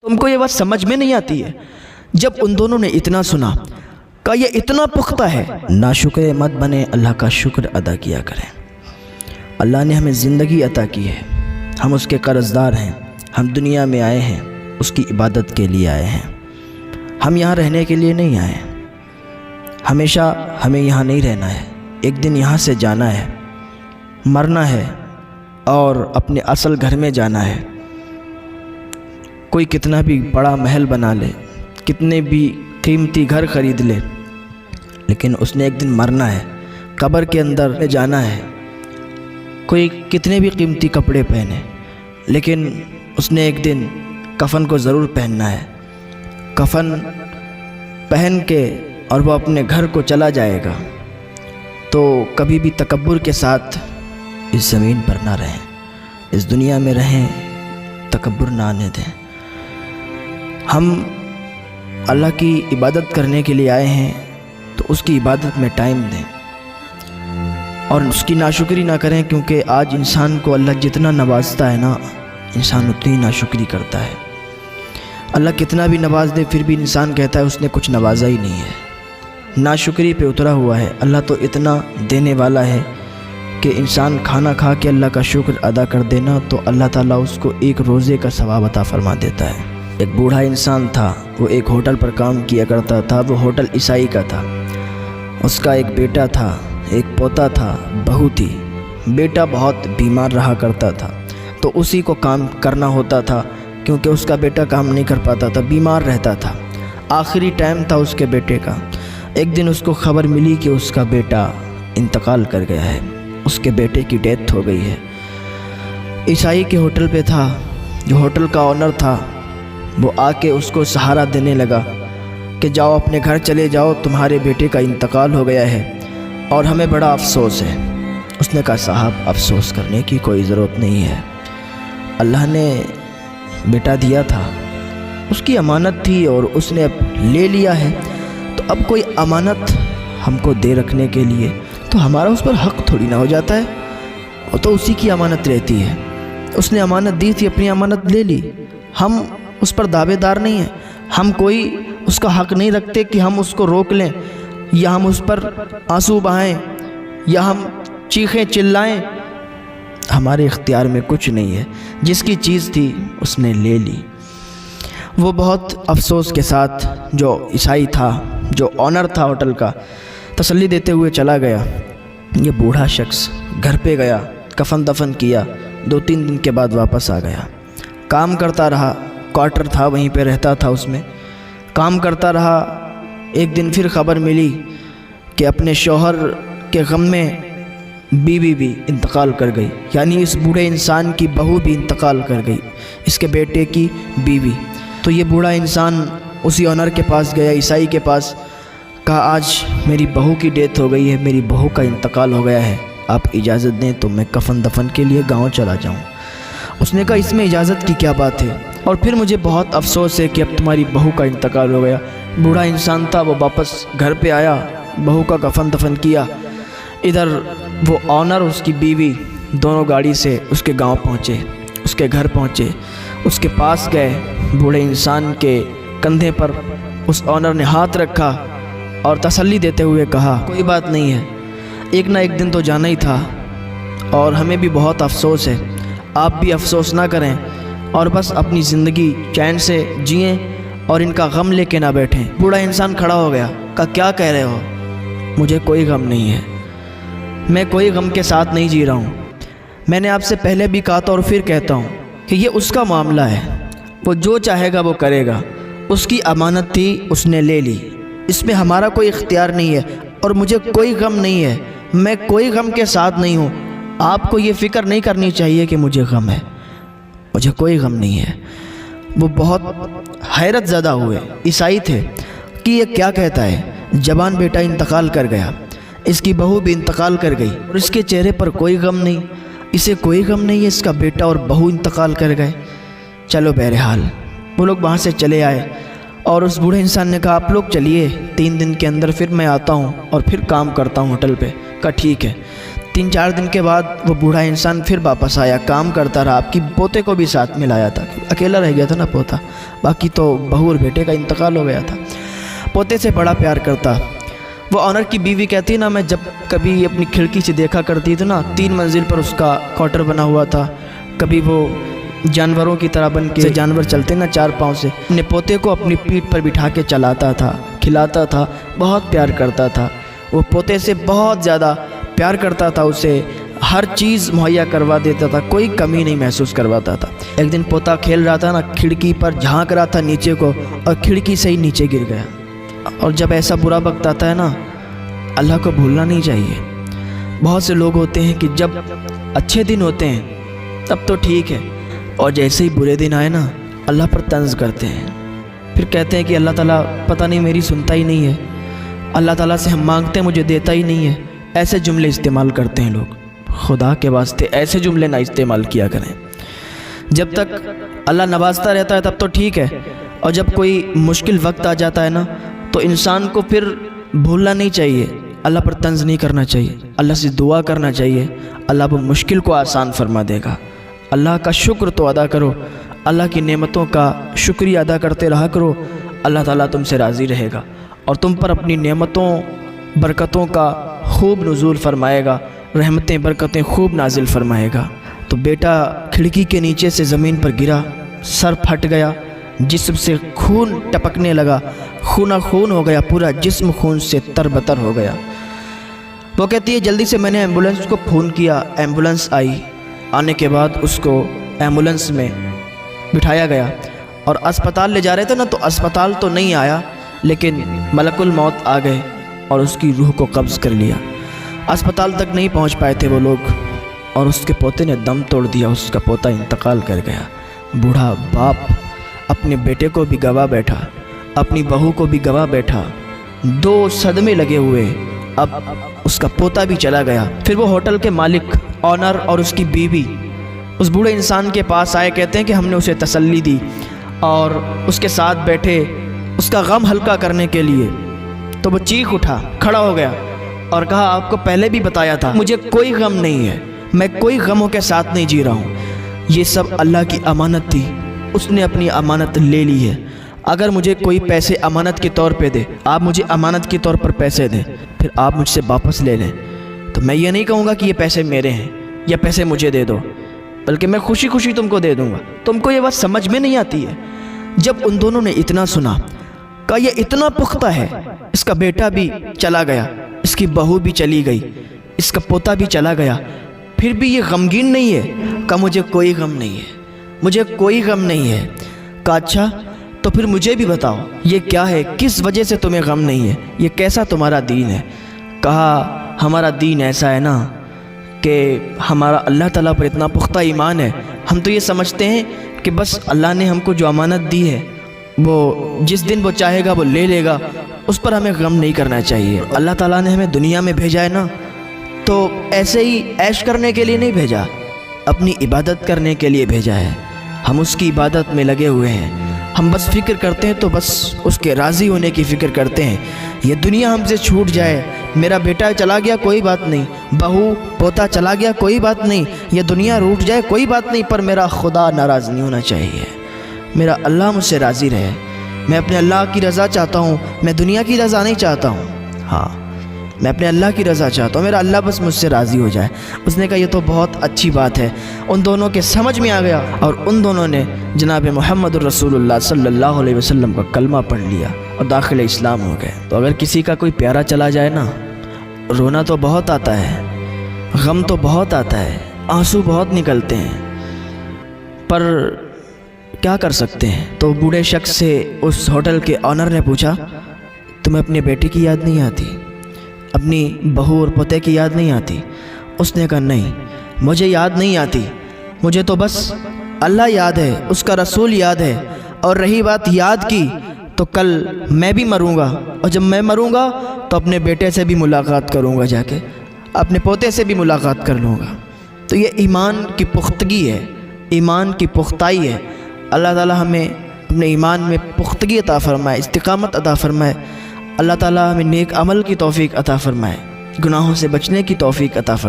تم کو یہ بات سمجھ میں نہیں آتی ہے؟ جب ان دونوں نے اتنا سنا کہ یہ اتنا پختہ ہے، ناشکر مت بنے، اللہ کا شکر ادا کیا کریں۔ اللہ نے ہمیں زندگی عطا کی ہے، ہم اس کے قرض دار ہیں، ہم دنیا میں آئے ہیں اس کی عبادت کے لیے آئے ہیں، ہم یہاں رہنے کے لیے نہیں آئے، ہمیشہ ہمیں یہاں نہیں رہنا ہے، ایک دن یہاں سے جانا ہے، مرنا ہے اور اپنے اصل گھر میں جانا ہے۔ کوئی کتنا بھی بڑا محل بنا لے، کتنے بھی قیمتی گھر خرید لے، لیکن اس نے ایک دن مرنا ہے، قبر کے اندر جانا ہے۔ کوئی کتنے بھی قیمتی کپڑے پہنے، لیکن اس نے ایک دن کفن کو ضرور پہننا ہے۔ کفن پہن کے اور وہ اپنے گھر کو چلا جائے گا۔ تو کبھی بھی تکبر کے ساتھ اس زمین پر نہ رہیں، اس دنیا میں رہیں، تکبر نہ آنے دیں۔ ہم اللہ کی عبادت کرنے کے لیے آئے ہیں تو اس کی عبادت میں ٹائم دیں اور اس کی ناشکری نہ کریں، کیونکہ آج انسان کو اللہ جتنا نوازتا ہے نا، انسان اتنی ناشکری کرتا ہے۔ اللہ کتنا بھی نواز دے پھر بھی انسان کہتا ہے اس نے کچھ نوازا ہی نہیں ہے، ناشکری پہ اترا ہوا ہے۔ اللہ تو اتنا دینے والا ہے کہ انسان کھانا کھا کے اللہ کا شکر ادا کر دینا تو اللہ تعالیٰ اس کو ایک روزے کا ثواب عطا فرما دیتا ہے۔ ایک بوڑھا انسان تھا، وہ ایک ہوٹل پر کام کیا کرتا تھا، وہ ہوٹل عیسائی کا تھا۔ اس کا ایک بیٹا تھا، ایک پوتا تھا، بہو تھی۔ بیٹا بہت بیمار رہا کرتا تھا تو اسی کو کام کرنا ہوتا تھا، کیونکہ اس کا بیٹا کام نہیں کر پاتا تھا، بیمار رہتا تھا۔ آخری ٹائم تھا اس کے بیٹے کا۔ ایک دن اس کو خبر ملی کہ اس کا بیٹا انتقال کر گیا ہے، اس کے بیٹے کی ڈیتھ ہو گئی ہے۔ عیسائی کے ہوٹل پہ تھا، جو ہوٹل کا آنر تھا وہ آ کے اس کو سہارا دینے لگا کہ جاؤ اپنے گھر چلے جاؤ، تمہارے بیٹے کا انتقال ہو گیا ہے اور ہمیں بڑا افسوس ہے۔ اس نے کہا صاحب افسوس کرنے کی کوئی ضرورت نہیں ہے، اللہ نے بیٹا دیا تھا، اس کی امانت تھی اور اس نے اب لے لیا ہے، تو اب کوئی امانت ہم کو دے رکھنے کے لیے تو ہمارا اس پر حق تھوڑی نہ ہو جاتا ہے، وہ تو اسی کی امانت رہتی ہے۔ اس نے امانت دی تھی، اپنی امانت لے لی، ہم اس پر دعوے دار نہیں ہیں، ہم کوئی اس کا حق نہیں رکھتے کہ ہم اس کو روک لیں یا ہم اس پر آنسو بہائیں یا ہم چیخیں چلائیں، ہمارے اختیار میں کچھ نہیں ہے۔ جس کی چیز تھی اس نے لے لی۔ وہ بہت افسوس کے ساتھ، جو عیسائی تھا، جو آنر تھا ہوٹل کا، تسلی دیتے ہوئے چلا گیا۔ یہ بوڑھا شخص گھر پہ گیا، کفن دفن کیا، 2-3 دن کے بعد واپس آ گیا۔ کام کرتا رہا، کوارٹر تھا وہیں پہ رہتا تھا، اس میں کام کرتا رہا۔ ایک دن پھر خبر ملی کہ اپنے شوہر کے غم میں بیوی بھی انتقال کر گئی، یعنی اس بوڑھے انسان کی بہو بھی انتقال کر گئی، اس کے بیٹے کی بیوی۔ تو یہ بوڑھا انسان اسی آنر کے پاس گیا، عیسائی کے پاس، کہا آج میری بہو کی ڈیتھ ہو گئی ہے، میری بہو کا انتقال ہو گیا ہے، آپ اجازت دیں تو میں کفن دفن کے لیے گاؤں چلا جاؤں۔ اس نے کہا اس میں اجازت کی کیا بات ہے، اور پھر مجھے بہت افسوس ہے کہ اب تمہاری بہو کا انتقال ہو گیا۔ بوڑھا انسان تھا، وہ واپس گھر پہ آیا، بہو کا کفن دفن کیا۔ ادھر وہ آنر، اس کی بیوی، دونوں گاڑی سے اس کے گاؤں پہنچے، اس کے گھر پہنچے، اس کے پاس گئے۔ بوڑھے انسان کے کندھے پر اس آنر نے ہاتھ رکھا اور تسلی دیتے ہوئے کہا کوئی بات نہیں ہے، ایک نہ ایک دن تو جانا ہی تھا اور ہمیں بھی بہت افسوس ہے، آپ بھی افسوس نہ کریں اور بس اپنی زندگی چین سے جئیں اور ان کا غم لے کے نہ بیٹھیں۔ بوڑھا انسان کھڑا ہو گیا، کہا کیا کہہ رہے ہو، مجھے کوئی غم نہیں ہے، میں کوئی غم کے ساتھ نہیں جی رہا ہوں۔ میں نے آپ سے پہلے بھی کہا تھا اور پھر کہتا ہوں کہ یہ اس کا معاملہ ہے، وہ جو چاہے گا وہ کرے گا، اس کی امانت تھی، اس نے لے لی، اس میں ہمارا کوئی اختیار نہیں ہے اور مجھے کوئی غم نہیں ہے، میں کوئی غم کے ساتھ نہیں ہوں۔ آپ کو یہ فکر نہیں کرنی چاہیے کہ مجھے غم ہے، مجھے کوئی غم نہیں ہے۔ وہ بہت حیرت زدہ ہوئے، عیسائی تھے، کہ یہ کیا کہتا ہے، جوان بیٹا انتقال کر گیا، اس کی بہو بھی انتقال کر گئی اور اس کے چہرے پر کوئی غم نہیں، اسے کوئی غم نہیں ہے، اس کا بیٹا اور بہو انتقال کر گئے۔ چلو بہرحال وہ لوگ وہاں سے چلے آئے اور اس بوڑھے انسان نے کہا آپ لوگ چلیے، 3 دن کے اندر پھر میں آتا ہوں اور پھر کام کرتا ہوں ہوٹل پہ۔ کہا ٹھیک ہے۔ 3-4 دن کے بعد وہ بوڑھا انسان پھر واپس آیا، کام کرتا رہا، آپ کی پوتے کو بھی ساتھ میں لایا تھا، اکیلا رہ گیا تھا نا پوتا، باقی تو بہو اور بیٹے کا انتقال ہو گیا تھا۔ پوتے سے بڑا پیار کرتا۔ وہ آنر کی بیوی کہتی نا، میں جب کبھی اپنی کھڑکی سے دیکھا کرتی تھی نا، 3 منزل پر اس کا کوارٹر بنا ہوا تھا، کبھی وہ جانوروں کی طرح بن کے، جانور چلتے نا 4 پاؤں سے، اپنے پوتے کو اپنی پیٹھ پر بٹھا کے چلاتا تھا، کھلاتا تھا، بہت پیار کرتا تھا۔ وہ پوتے سے بہت زیادہ پیار کرتا تھا، اسے ہر چیز مہیا کروا دیتا تھا، کوئی کمی نہیں محسوس کرواتا تھا۔ ایک دن پوتا کھیل رہا تھا نا، کھڑکی پر جھانک رہا تھا نیچے کو، اور کھڑکی سے ہی نیچے گر گیا۔ اور جب ایسا برا وقت آتا ہے نا، اللہ کو بھولنا نہیں چاہیے۔ بہت سے لوگ ہوتے ہیں کہ جب اچھے دن ہوتے ہیں تب تو ٹھیک ہے، اور جیسے ہی برے دن آئے نا، اللہ پر طنز کرتے ہیں، پھر کہتے ہیں کہ اللہ تعالیٰ پتہ نہیں میری سنتا ہی نہیں ہے، اللہ تعالیٰ سے ہم مانگتے ہیں مجھے دیتا ہی نہیں ہے۔ ایسے جملے استعمال کرتے ہیں لوگ۔ خدا کے واسطے ایسے جملے نہ استعمال کیا کریں۔ جب تک اللہ نوازتا رہتا ہے تب تو ٹھیک ہے، اور جب کوئی مشکل وقت آ جاتا ہے نا، تو انسان کو پھر بھولنا نہیں چاہیے، اللہ پر طنز نہیں کرنا چاہیے، اللہ سے دعا کرنا چاہیے، اللہ وہ مشکل کو آسان فرما دے گا۔ اللہ کا شکر تو ادا کرو، اللہ کی نعمتوں کا شکریہ ادا کرتے رہا کرو، اللہ تعالیٰ تم سے راضی رہے گا اور تم پر اپنی نعمتوں برکتوں کا خوب نزول فرمائے گا، رحمتیں برکتیں خوب نازل فرمائے گا۔ تو بیٹا کھڑکی کے نیچے سے زمین پر گرا، سر پھٹ گیا، جسم سے خون ٹپکنے لگا، خون خون ہو گیا، پورا جسم خون سے تربتر ہو گیا۔ وہ کہتی ہے جلدی سے میں نے ایمبولنس کو فون کیا، ایمبولنس آئی، آنے کے بعد اس کو ایمبولنس میں بٹھایا گیا اور اسپتال لے جا رہے تھے نا، تو اسپتال تو نہیں آیا، لیکن ملک الموت آ گئے اور اس کی روح کو قبض کر لیا۔ اسپتال تک نہیں پہنچ پائے تھے وہ لوگ، اور اس کے پوتے نے دم توڑ دیا، اس کا پوتا انتقال کر گیا۔ بوڑھا باپ اپنے بیٹے کو بھی گوا بیٹھا، اپنی بہو کو بھی گوا بیٹھا، 2 صدمے لگے ہوئے، اب اس کا پوتا بھی چلا گیا۔ پھر وہ ہوٹل کے مالک آنر اور اس کی بیوی اس بوڑھے انسان کے پاس آئے، کہتے ہیں کہ ہم نے اسے تسلی دی اور اس کے ساتھ بیٹھے اس کا غم ہلکا کرنے کے لیے۔ تو وہ چیخ اٹھا، کھڑا ہو گیا اور کہا آپ کو پہلے بھی بتایا تھا، مجھے کوئی غم نہیں ہے، میں کوئی غموں کے ساتھ نہیں جی رہا ہوں، یہ سب اللہ کی امانت تھی، اس نے اپنی امانت لے لی ہے۔ اگر مجھے کوئی پیسے امانت کے طور پہ دے، آپ مجھے امانت کے طور پر پیسے دیں، پھر آپ مجھ سے واپس لے لیں، تو میں یہ نہیں کہوں گا کہ یہ پیسے میرے ہیں یا پیسے مجھے دے دو، بلکہ میں خوشی خوشی تم کو دے دوں گا۔ تم کو یہ بات سمجھ میں نہیں آتی ہے۔ جب ان دونوں نے اتنا سنا، کہا یہ اتنا پختہ ہے، اس کا بیٹا بھی چلا گیا، اس کی بہو بھی چلی گئی، اس کا پوتا بھی چلا گیا، پھر بھی یہ غمگین نہیں ہے؟ کہا مجھے کوئی غم نہیں ہے، مجھے کوئی غم نہیں ہے۔ کہا اچھا تو پھر مجھے بھی بتاؤ یہ کیا ہے، کس وجہ سے تمہیں غم نہیں ہے، یہ کیسا تمہارا دین ہے؟ کہا ہمارا دین ایسا ہے نا کہ ہمارا اللہ تعالیٰ پر اتنا پختہ ایمان ہے، ہم تو یہ سمجھتے ہیں کہ بس اللہ نے ہم کو جو امانت دی ہے وہ جس دن وہ چاہے گا وہ لے لے گا، اس پر ہمیں غم نہیں کرنا چاہیے۔ اللہ تعالیٰ نے ہمیں دنیا میں بھیجا ہے نا، تو ایسے ہی عیش کرنے کے لیے نہیں بھیجا، اپنی عبادت کرنے کے لیے بھیجا ہے۔ ہم اس کی عبادت میں لگے ہوئے ہیں، ہم بس فکر کرتے ہیں تو بس اس کے راضی ہونے کی فکر کرتے ہیں۔ یہ دنیا ہم سے چھوٹ جائے، میرا بیٹا چلا گیا کوئی بات نہیں، بہو پوتا چلا گیا کوئی بات نہیں، یہ دنیا روٹ جائے کوئی بات نہیں، پر میرا خدا ناراض نہیں ہونا چاہیے، میرا اللہ مجھ سے راضی رہے۔ میں اپنے اللہ کی رضا چاہتا ہوں، میں دنیا کی رضا نہیں چاہتا ہوں، ہاں میں اپنے اللہ کی رضا چاہتا ہوں، میرا اللہ بس مجھ سے راضی ہو جائے۔ اس نے کہا یہ تو بہت اچھی بات ہے۔ ان دونوں کے سمجھ میں آ گیا اور ان دونوں نے جناب محمد الرسول اللہ صلی اللہ علیہ وسلم کا کلمہ پڑھ لیا اور داخل اسلام ہو گئے۔ تو اگر کسی کا کوئی پیارا چلا جائے نا، رونا تو بہت آتا ہے، غم تو بہت آتا ہے، آنسو بہت نکلتے ہیں، پر کیا کر سکتے ہیں؟ تو بوڑھے شخص سے اس ہوٹل کے آنر نے پوچھا تمہیں اپنے بیٹے کی یاد نہیں آتی، اپنی بہو اور پوتے کی یاد نہیں آتی؟ اس نے کہا نہیں مجھے یاد نہیں آتی، مجھے تو بس اللہ یاد ہے، اس کا رسول یاد ہے، اور رہی بات یاد کی تو کل میں بھی مروں گا، اور جب میں مروں گا تو اپنے بیٹے سے بھی ملاقات کروں گا، جا کے اپنے پوتے سے بھی ملاقات کر لوں گا۔ تو یہ ایمان کی پختگی ہے، ایمان کی پختائی ہے۔ اللہ تعالیٰ ہمیں اپنے ایمان میں پختگی عطا فرمائے، استقامت عطا فرمائے۔ اللہ تعالیٰ ہمیں نیک عمل کی توفیق عطا فرمائے، گناہوں سے بچنے کی توفیق عطا فرمائے۔